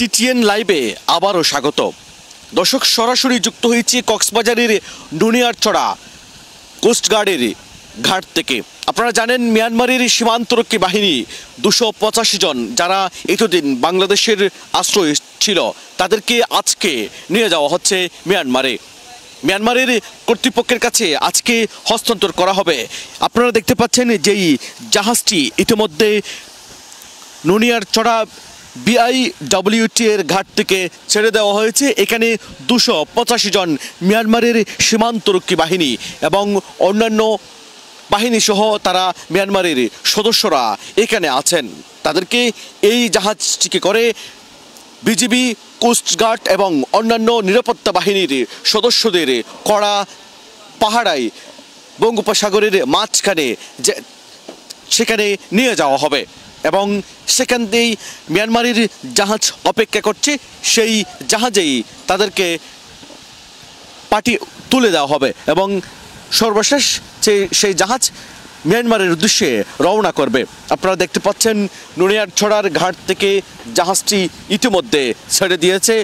TTN লাইভে আবারও স্বাগত। দর্শক, সরাসরি যুক্ত হয়েছি কক্সবাজারের নুনিয়ারচড়া কোস্টগার্ডের ঘাট থেকে। আপনারা জানেন, মিয়ানমারের সীমান্তরক্ষী বাহিনী 285 জন যারা এতদিন বাংলাদেশের আশ্রয় ছিল, তাদেরকে আজকে নিয়ে যাওয়া হচ্ছে মিয়ানমারের কর্তৃপক্ষের কাছে আজকে হস্তান্তর করা হবে। আপনারা দেখতে পাচ্ছেন যেই জাহাজটি ইতিমধ্যে নুনিয়ারচড়া BIWT এর ঘাট থেকে ছেড়ে দেওয়া হয়েছে। এখানে 285 জন মিয়ানমারের সীমান্তরক্ষী বাহিনী এবং অন্যান্য বাহিনী সহ তারা মিয়ানমারের সদস্যরা এখানে আছেন। তাদেরকে এই জাহাজটিকে করে বিজিবি, কোস্টগার্ড এবং অন্যান্য নিরাপত্তা বাহিনীর সদস্যদের কড়া পাহারায় বঙ্গোপসাগরের মাঝখানে সেখানে নিয়ে যাওয়া হবে এবং সেখান দিয়েই মিয়ানমারের জাহাজ অপেক্ষা করছে। সেই জাহাজেই তাদেরকে তুলে দেওয়া হবে এবং সর্বশেষ সেই জাহাজ মিয়ানমারের উদ্দেশ্যে রওনা করবে। আপনারা দেখতে পাচ্ছেন নুনিয়ারচড়ার ঘাট থেকে জাহাজটি ইতিমধ্যে ছেড়ে দিয়েছে।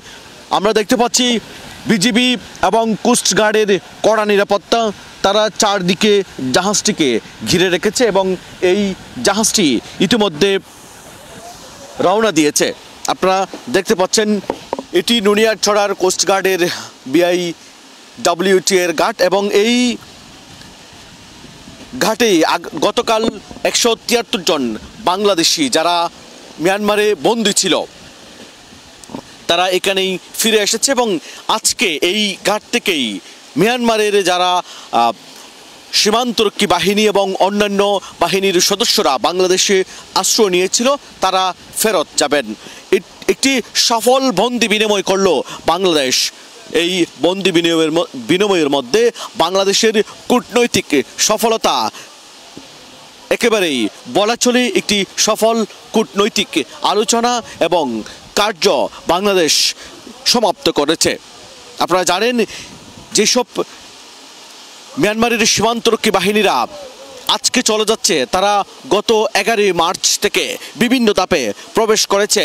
আমরা দেখতে পাচ্ছি বিজিবি এবং কোস্টগার্ডের কড়া নিরাপত্তা, তারা চারদিকে জাহাজটিকে ঘিরে রেখেছে এবং এই জাহাজটি ইতিমধ্যে রওনা দিয়েছে। আপনারা দেখতে পাচ্ছেন এটি নুনিয়ারচড়ার কোস্টগার্ডের BIWT এর ঘাট এবং এই ঘাটে গতকাল 173 জন বাংলাদেশি যারা মিয়ানমারে বন্দী ছিল তারা এখানেই ফিরে এসেছে এবং আজকে এই ঘাট থেকেই মিয়ানমারের যারা সীমান্তরক্ষী বাহিনী এবং অন্যান্য বাহিনীর সদস্যরা বাংলাদেশে আশ্রয় নিয়েছিল তারা ফেরত যাবেন। একটি সফল বন্দি বিনিময় করল বাংলাদেশ। এই বন্দি বিনিময়ের মধ্যে বাংলাদেশের কূটনৈতিক সফলতা একেবারেই বলা চলে। একটি সফল কূটনৈতিক আলোচনা এবং কার্য বাংলাদেশ সমাপ্ত করেছে। আপনারা জানেন, যেসব মিয়ানমারের সীমান্তরক্ষী বাহিনীরা আজকে চলে যাচ্ছে তারা গত 11 মার্চ থেকে বিভিন্ন ধাপে প্রবেশ করেছে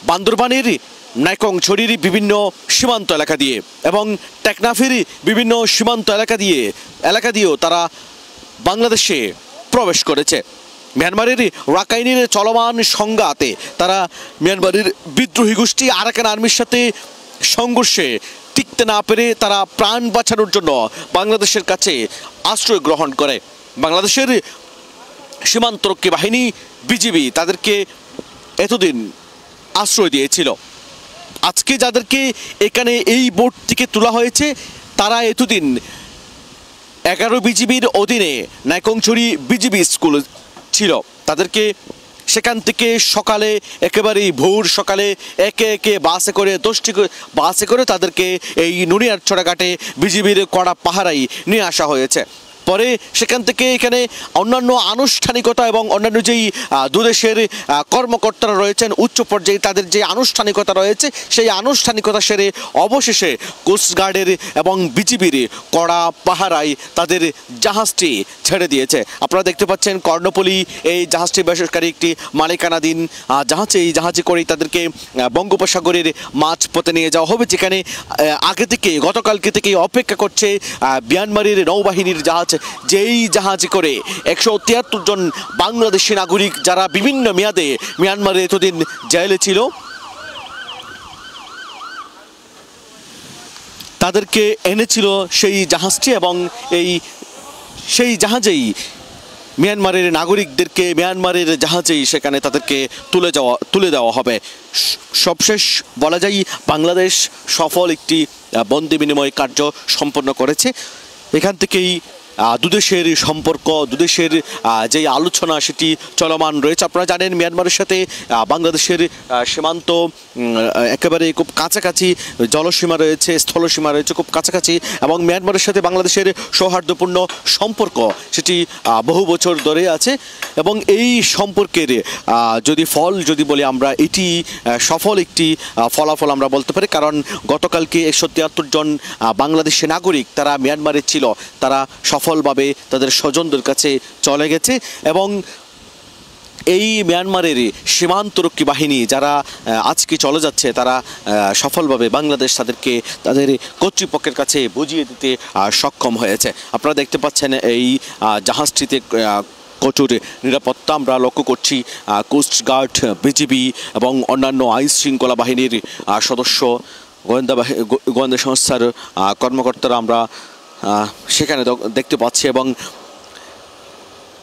বান্দরবানের নাইক্ষ্যংছড়ির বিভিন্ন সীমান্ত এলাকা দিয়ে এবং টেকনাফের বিভিন্ন সীমান্ত এলাকা দিয়েও তারা বাংলাদেশে প্রবেশ করেছে। মিয়ানমারের রাখাইনের চলমান সংঘাতে তারা মিয়ানমারের বিদ্রোহী গোষ্ঠী আরাকান আর্মির সাথে সংঘর্ষে টিকতে না পেরে তারা প্রাণ বাঁচানোর জন্য বাংলাদেশের কাছে আশ্রয় গ্রহণ করে। বাংলাদেশের সীমান্তরক্ষী বাহিনী বিজিবি তাদেরকে এতদিন আশ্রয় দিয়েছিল। আজকে যাদেরকে এখানে এই বোট থেকে তোলা হয়েছে তারা এতদিন 11 বিজিবির অধীনে নাইক্ষ্যংছড়ি বিজিবি স্কুল ছিল। তাদেরকে সেখান থেকে সকালে একেবারেই ভোর সকালে একে একে বাসে করে 10টি বাসে করে তাদেরকে এই নুনিয়ারচড়া ঘাটে বিজিবির কড়া পাহারায় নিয়ে আসা হয়েছে। পরে সেখান থেকে এখানে অন্যান্য আনুষ্ঠানিকতা এবং অন্যান্য যেই দুদেশের কর্মকর্তারা রয়েছেন উচ্চ পর্যায়ে তাদের যে আনুষ্ঠানিকতা রয়েছে সেই আনুষ্ঠানিকতা সেরে অবশেষে কোস্টগার্ডের এবং বিজিবির কড়া পাহারায় তাদের জাহাজটি ছেড়ে দিয়েছে। আপনারা দেখতে পাচ্ছেন কর্ণফুলী এই জাহাজটি বেসরকারি একটি মালিকানাধীন জাহাজ। এই জাহাজে করেই তাদেরকে বঙ্গোপসাগরের মাঝপথে নিয়ে যাওয়া হবে, যেখানে গতকালকে থেকে অপেক্ষা করছে মিয়ানমারের নৌবাহিনীর জাহাজ, যেই জাহাজে করে 173 জন বাংলাদেশি নাগরিক যারা বিভিন্ন মেয়াদে মিয়ানমারে এতদিন জেলে ছিল তাদেরকে এনেছিল সেই জাহাজটি এবং সেই জাহাজেই মিয়ানমারের নাগরিকদেরকে মিয়ানমারের জাহাজেই সেখানে তাদেরকে তুলে দেওয়া হবে। সবশেষ বলা যায় বাংলাদেশ সফল একটি বন্দি বিনিময় কার্য সম্পন্ন করেছে। এখান থেকেই দুদেশের সম্পর্ক, দুদেশের যে আলোচনা সেটি চলমান রয়েছে। আপনারা জানেন মিয়ানমারের সাথে বাংলাদেশের সীমান্ত একেবারে খুব কাছাকাছি, জলসীমা রয়েছে, স্থলসীমা রয়েছে খুব কাছাকাছি এবং মিয়ানমারের সাথে বাংলাদেশের সৌহার্দ্যপূর্ণ সম্পর্ক সেটি বহু বছর ধরে আছে এবং এই সম্পর্কের যদি বলি আমরা এটি সফল একটি ফলাফল আমরা বলতে পারি। কারণ গতকালকে 173 জন বাংলাদেশি নাগরিক তারা মিয়ানমারে ছিল, তারা সফলভাবে তাদের স্বজনদের কাছে চলে গেছে এবং এই মিয়ানমারের সীমান্তরক্ষী বাহিনী যারা আজকে চলে যাচ্ছে, তারা সফলভাবে বাংলাদেশ তাদেরকে তাদের কর্তৃপক্ষের কাছে বুঝিয়ে দিতে সক্ষম হয়েছে। আপনারা দেখতে পাচ্ছেন এই জাহাজটিতে কঠোর নিরাপত্তা আমরা লক্ষ্য করছি। কোস্টগার্ড, বিজিবি এবং অন্যান্য আইন শৃঙ্খলা বাহিনীর সদস্য, গোয়েন্দা সংস্থার কর্মকর্তারা আমরা সেখানে দেখতে পাচ্ছি এবং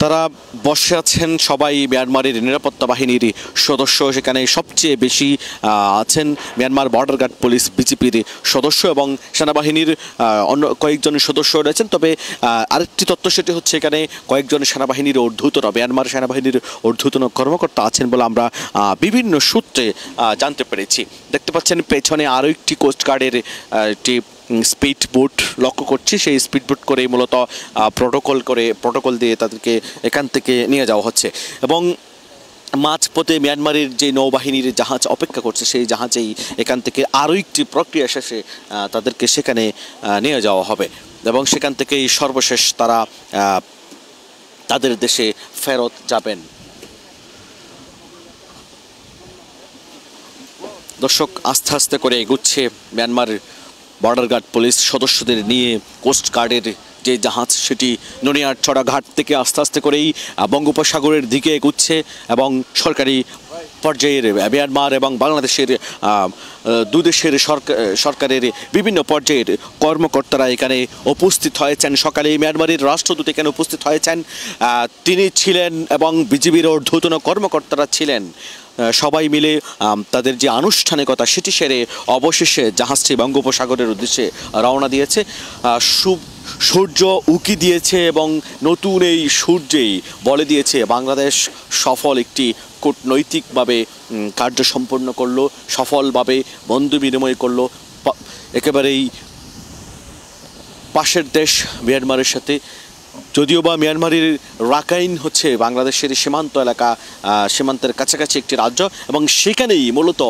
তারা বসে আছেন। সবাই মিয়ানমারের নিরাপত্তা বাহিনীর সদস্য। সেখানে সবচেয়ে বেশি আছেন মিয়ানমার বর্ডার গার্ড পুলিশ, বিজিপির সদস্য এবং সেনাবাহিনীর অন্য কয়েকজন সদস্য রয়েছেন। তবে আরেকটি তথ্য সেটি হচ্ছে এখানে কয়েকজন সেনাবাহিনীর ঊর্ধ্বতন, মিয়ানমার সেনাবাহিনীর ঊর্ধ্বতন কর্মকর্তা আছেন বলে আমরা বিভিন্ন সূত্রে জানতে পেরেছি। দেখতে পাচ্ছেন পেছনে আরও একটি কোস্টগার্ডের একটি স্পিড বোট লক্ষ্য করছি। সেই স্পিড বোট করে মূলত প্রোটোকল দিয়ে তাদেরকে এখান থেকে নিয়ে যাওয়া হচ্ছে এবং মাঝপথে মিয়ানমারের যে নৌবাহিনীর জাহাজ অপেক্ষা করছে, সেই জাহাজেই এখান থেকে আরও একটি প্রক্রিয়া শেষে তাদেরকে সেখানে নিয়ে যাওয়া হবে এবং সেখান থেকেই সর্বশেষ তারা তাদের দেশে ফেরত যাবেন। দর্শক, আস্তে আস্তে করে এগুচ্ছে মিয়ানমার বর্ডার গার্ড পুলিশ সদস্যদের নিয়ে কোস্টগার্ডের যে জাহাজ, সেটি নুনিয়ারছড়া ঘাট থেকে আস্তে আস্তে করেই বঙ্গোপসাগরের দিকে এগুচ্ছে এবং সরকারি পর্যায়ের মিয়ানমার এবং বাংলাদেশের দুই দেশের সরকারের বিভিন্ন পর্যায়ের কর্মকর্তারা এখানে উপস্থিত হয়েছেন। সকালে মিয়ানমারের রাষ্ট্রদূত এখানে উপস্থিত হয়েছেন, তিনি ছিলেন এবং বিজিবির ঊর্ধ্বতন কর্মকর্তারা ছিলেন। সবাই মিলে তাদের যে আনুষ্ঠানিকতা সেটি সেরে অবশেষে জাহাজটি বঙ্গোপসাগরের উদ্দেশ্যে রওনা দিয়েছে। সূর্য উকি দিয়েছে এবং নতুন এই সূর্যেই বলে দিয়েছে বাংলাদেশ সফল একটি কূটনৈতিকভাবে কার্য সম্পন্ন করলো, সফলভাবে বন্ধু বিনিময় করলো একেবারেই পাশের দেশ মিয়ানমারের সাথে। যদিও বা মিয়ানমারের রাখাইন হচ্ছে বাংলাদেশের সীমান্ত এলাকা, সীমান্তের কাছাকাছি একটি রাজ্য এবং সেখানেই মূলত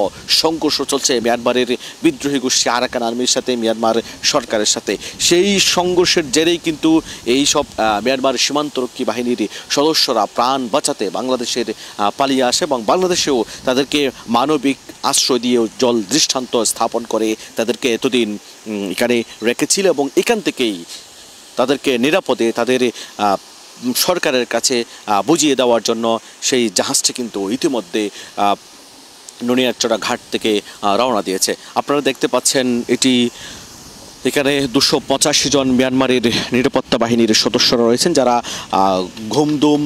সংঘর্ষ চলছে মিয়ানমারের বিদ্রোহী গোষ্ঠী আরাকান আর্মির সাথে মিয়ানমার সরকারের সাথে। সেই সংঘর্ষের জেরেই কিন্তু এই সব মিয়ানমার সীমান্তরক্ষী বাহিনীর সদস্যরা প্রাণ বাঁচাতে বাংলাদেশের পালিয়ে আসে এবং বাংলাদেশেও তাদেরকে মানবিক আশ্রয় দিয়ে জল দৃষ্টান্ত স্থাপন করে তাদেরকে এতদিন এখানে রেখেছিল এবং এখান থেকেই তাদেরকে নিরাপদে তাদের সরকারের কাছে বুঝিয়ে দেওয়ার জন্য সেই জাহাজটি কিন্তু ইতিমধ্যে নুনিয়ারচড়া ঘাট থেকে রওনা দিয়েছে। আপনারা দেখতে পাচ্ছেন এটি এখানে 285 জন মিয়ানমারের নিরাপত্তা বাহিনীর সদস্যরা রয়েছেন, যারা ঘুমদুম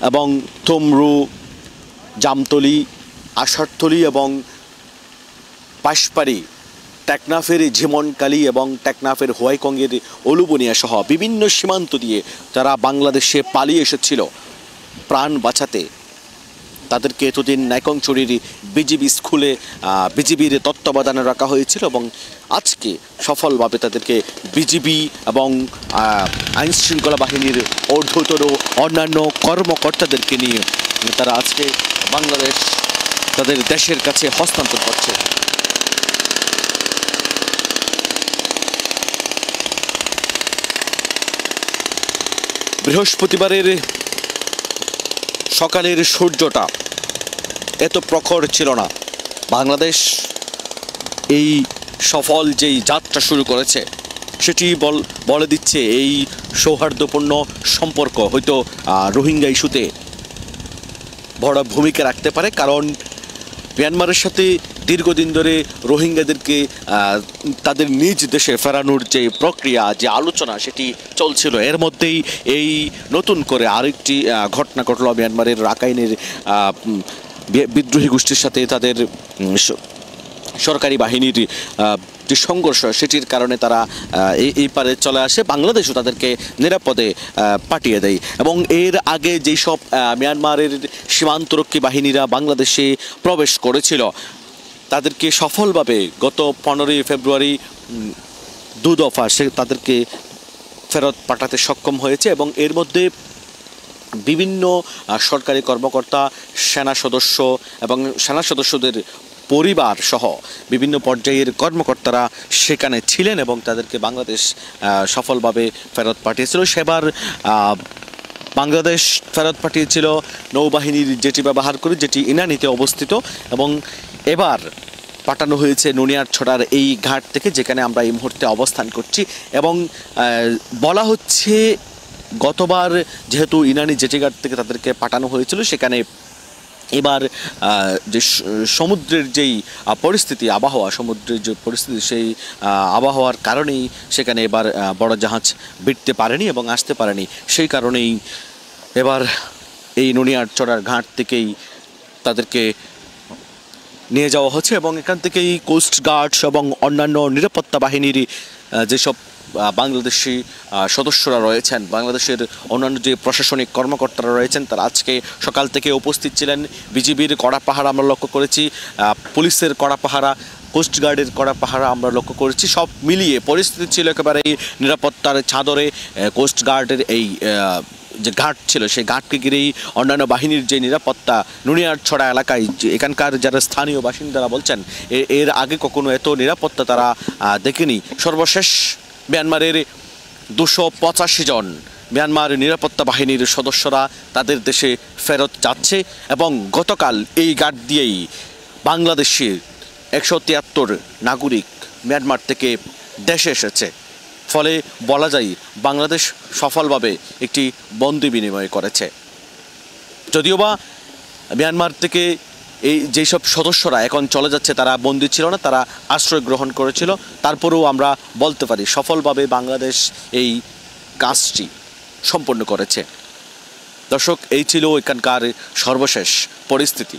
এবং থুমরু, জামতলি, আষাঢ়তলি এবং পাশপাড়ি, টেকনাফের ঝিমনকালী এবং টেকনাফের হোয়াইকংয়ের অলুবনিয়া সহ বিভিন্ন সীমান্ত দিয়ে যারা বাংলাদেশে পালিয়ে এসেছিল প্রাণ বাঁচাতে, তাদেরকে এতদিন নাইকংছড়ির বিজিবি স্কুলে বিজিবির তত্ত্বাবধানে রাখা হয়েছিল এবং আজকে সফলভাবে তাদেরকে বিজিবি এবং আইনশৃঙ্খলা বাহিনীর ঊর্ধ্বতন অন্যান্য কর্মকর্তাদেরকে নিয়ে তারা আজকে বাংলাদেশ তাদের দেশের কাছে হস্তান্তর করছে। বৃহস্পতিবারের সকালের সূর্যটা এত প্রখর ছিল না। বাংলাদেশ এই সফল যেই যাত্রা শুরু করেছে সেটি বলে দিচ্ছে এই সৌহার্দ্যপূর্ণ সম্পর্ক হয়তো রোহিঙ্গা ইস্যুতে বড় ভূমিকা রাখতে পারে, কারণ মিয়ানমারের সাথে দীর্ঘদিন ধরে রোহিঙ্গাদেরকে তাদের নিজ দেশে ফেরানোর যে প্রক্রিয়া, যে আলোচনা সেটি চলছিল। এর মধ্যেই এই নতুন করে আরেকটি ঘটনা ঘটল মিয়ানমারের রাখাইনের বিদ্রোহী গোষ্ঠীর সাথে তাদের সরকারি বাহিনীর যে সংঘর্ষ সেটির কারণে তারা এই পারে চলে আসে, বাংলাদেশও তাদেরকে নিরাপদে পাঠিয়ে দেয়। এবং এর আগে যেই সব মিয়ানমারের সীমান্তরক্ষী বাহিনীরা বাংলাদেশে প্রবেশ করেছিল তাদেরকে সফলভাবে গত 15ই ফেব্রুয়ারি দুদফা তাদেরকে ফেরত পাঠাতে সক্ষম হয়েছে এবং এর মধ্যে বিভিন্ন সরকারি কর্মকর্তা, সেনা সদস্য এবং সেনা সদস্যদের পরিবার সহ বিভিন্ন পর্যায়ের কর্মকর্তারা সেখানে ছিলেন এবং তাদেরকে বাংলাদেশ সফলভাবে ফেরত পাঠিয়েছিল। সেবার বাংলাদেশ ফেরত পাঠিয়েছিল নৌবাহিনীর জেটি ব্যবহার করে, যেটি ইনানিতে অবস্থিত, এবং এবার পাঠানো হয়েছে নুনিয়ারছড়ার এই ঘাট থেকে, যেখানে আমরা এই মুহূর্তে অবস্থান করছি। এবং বলা হচ্ছে গতবার যেহেতু ইনানি জেটি ঘাট থেকে তাদেরকে পাঠানো হয়েছিল, সেখানে এবার যে সমুদ্রের যেই পরিস্থিতি, আবহাওয়া, সমুদ্রের যে পরিস্থিতি, সেই আবহাওয়ার কারণেই সেখানে এবার বড় জাহাজ ভিড়তে পারেনি এবং আসতে পারেনি। সেই কারণেই এবার এই নুনিয়ারছড়ার ঘাট থেকেই তাদেরকে নিয়ে যাওয়া হচ্ছে, এবং এখান থেকেই কোস্টগার্ডস এবং অন্যান্য নিরাপত্তা বাহিনীর যেসব বাংলাদেশি সদস্যরা রয়েছেন, বাংলাদেশের অন্যান্য যে প্রশাসনিক কর্মকর্তারা রয়েছেন, তারা আজকে সকাল থেকে উপস্থিত ছিলেন। বিজিবির কড়া পাহারা আমরা লক্ষ্য করেছি, পুলিশের কড়া পাহারা, কোস্টগার্ডের কড়া পাহারা আমরা লক্ষ্য করেছি। সব মিলিয়ে পরিস্থিতি ছিল একেবারেই নিরাপত্তার চাদরে। কোস্টগার্ডের এই যে ঘাট ছিল, সেই ঘাটকে ঘিরেই অন্যান্য বাহিনীর যে নিরাপত্তা। নুনিয়ারছড়া এলাকায় যে এখানকার যারা স্থানীয় বাসিন্দারা বলছেন, এর আগে কখনো এত নিরাপত্তা তারা দেখেনি। সর্বশেষ মিয়ানমারের 285 জন মিয়ানমার নিরাপত্তা বাহিনীর সদস্যরা তাদের দেশে ফেরত যাচ্ছে, এবং গতকাল এই ঘাট দিয়েই বাংলাদেশের 173 নাগরিক মিয়ানমার থেকে দেশে এসেছে। ফলে বলা যায় বাংলাদেশ সফলভাবে একটি বন্দি বিনিময় করেছে। যদিওবা মিয়ানমার থেকে এই যেসব সদস্যরা এখন চলে যাচ্ছে তারা বন্দী ছিল না, তারা আশ্রয় গ্রহণ করেছিল, তারপরেও আমরা বলতে পারি সফলভাবে বাংলাদেশ এই কাজটি সম্পন্ন করেছে। দর্শক, এই ছিল এখানকার সর্বশেষ পরিস্থিতি।